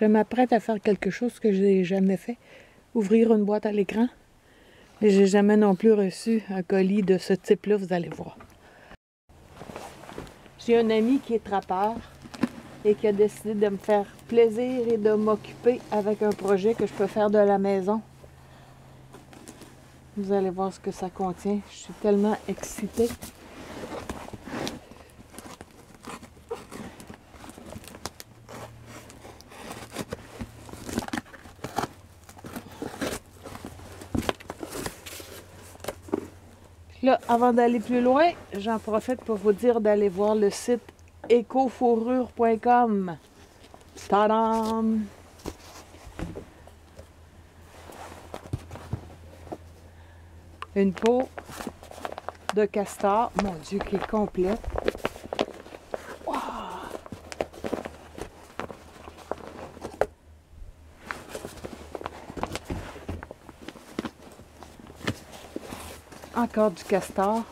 Je m'apprête à faire quelque chose que je n'ai jamais fait. Ouvrir une boîte à l'écran. Mais j'ai jamais non plus reçu un colis de ce type-là, vous allez voir. J'ai un ami qui est trappeur et qui a décidé de me faire plaisir et de m'occuper avec un projet que je peux faire de la maison. Vous allez voir ce que ça contient. Je suis tellement excitée. Là, avant d'aller plus loin, j'en profite pour vous dire d'aller voir le site ecofourrure.com. Tadam! Une peau de castor, mon Dieu, qui est complète. Wow! Encore du castor.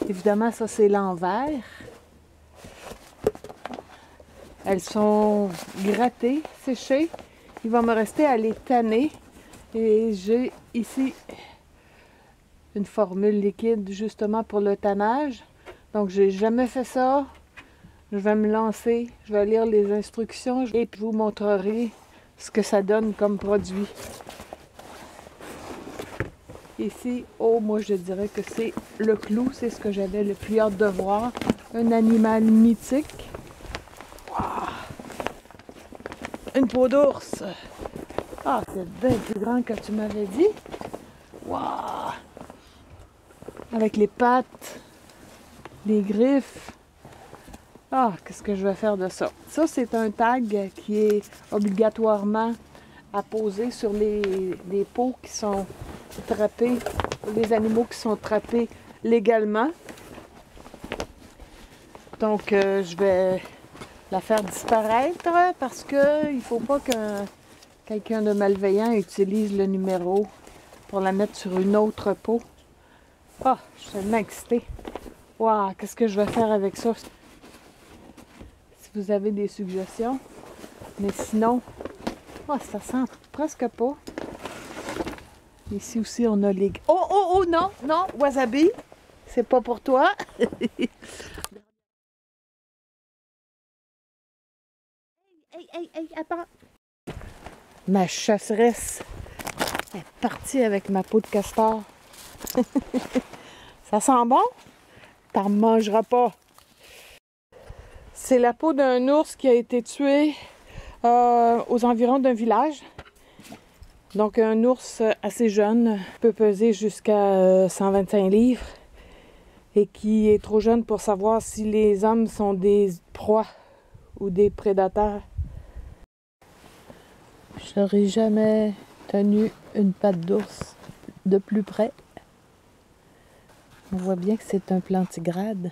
Évidemment, ça c'est l'envers. Elles sont grattées, séchées. Il va me rester à les tanner. Et j'ai ici une formule liquide justement pour le tannage. Donc, j'ai jamais fait ça. Je vais me lancer. Je vais lire les instructions et puis vous montrerai ce que ça donne comme produit. Ici, oh, moi je dirais que c'est le clou, c'est ce que j'avais le plus hâte de voir. Un animal mythique. Wow. Une peau d'ours. Ah, c'est bien plus grand que tu m'avais dit. Wow. Avec les pattes, les griffes. Ah, qu'est-ce que je vais faire de ça? Ça, c'est un tag qui est obligatoirement à poser sur les peaux qui sont trappés, les animaux qui sont trappés légalement. Donc, je vais la faire disparaître parce qu'il ne faut pas que quelqu'un de malveillant utilise le numéro pour la mettre sur une autre peau. Ah, je suis tellement excitée. Waouh, qu'est-ce que je vais faire avec ça? Si vous avez des suggestions. Mais sinon, oh, ça sent presque pas. Ici aussi, on a les... Oh, oh, oh, non, non, wasabi, c'est pas pour toi. Hey, attends. Ma chasseresse est partie avec ma peau de castor. Ça sent bon? T'en mangeras pas. C'est la peau d'un ours qui a été tué aux environs d'un village. Donc, un ours assez jeune peut peser jusqu'à 125 livres et qui est trop jeune pour savoir si les hommes sont des proies ou des prédateurs. Je n'aurais jamais tenu une patte d'ours de plus près. On voit bien que c'est un plantigrade.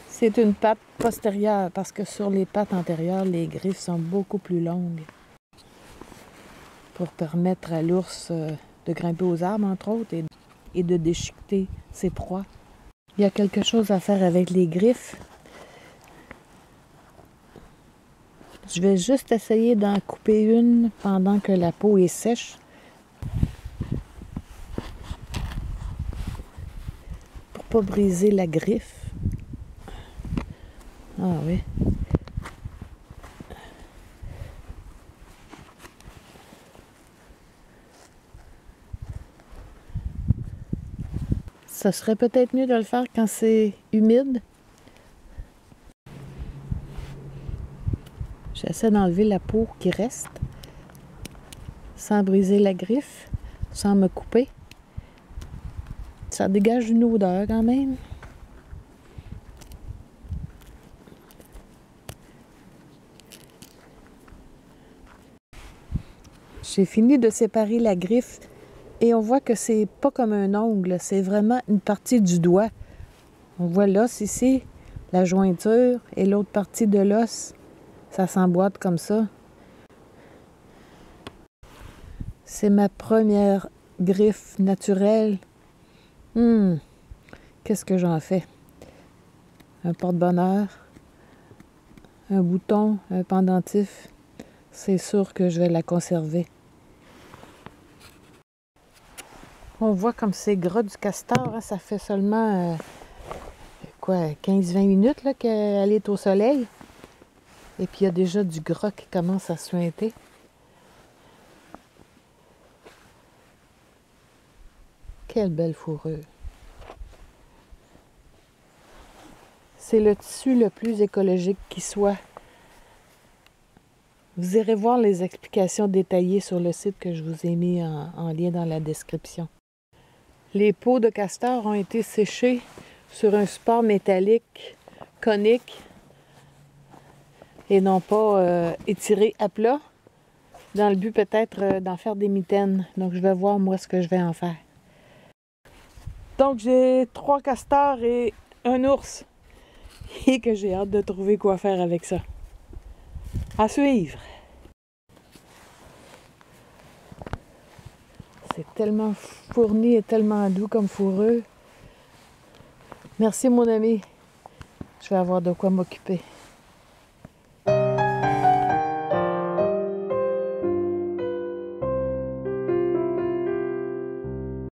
C'est une patte postérieure parce que sur les pattes antérieures, les griffes sont beaucoup plus longues. Pour permettre à l'ours de grimper aux arbres, entre autres, et de déchiqueter ses proies. Il y a quelque chose à faire avec les griffes. Je vais juste essayer d'en couper une pendant que la peau est sèche. Pour pas briser la griffe. Ah oui. Ça serait peut-être mieux de le faire quand c'est humide. J'essaie d'enlever la peau qui reste, sans briser la griffe, sans me couper. Ça dégage une odeur quand même. J'ai fini de séparer la griffe et on voit que c'est pas comme un ongle, c'est vraiment une partie du doigt. On voit l'os ici, la jointure et l'autre partie de l'os. Ça s'emboîte comme ça. C'est ma première griffe naturelle. Qu'est-ce que j'en fais? Un porte-bonheur. un bouton, un pendentif, c'est sûr que je vais la conserver. On voit comme c'est gras du castor, hein, ça fait seulement 15-20 minutes là, qu'elle est au soleil. Et puis il y a déjà du gras qui commence à suinter. Quelle belle fourrure! C'est le tissu le plus écologique qui soit. Vous irez voir les explications détaillées sur le site que je vous ai mis en lien dans la description. Les peaux de castor ont été séchées sur un support métallique conique et non pas étirées à plat, dans le but peut-être d'en faire des mitaines. Donc je vais voir moi ce que je vais en faire. Donc j'ai 3 castors et un ours et que j'ai hâte de trouver quoi faire avec ça. À suivre! C'est tellement fourni et tellement doux comme fourrure. Merci mon ami. Je vais avoir de quoi m'occuper.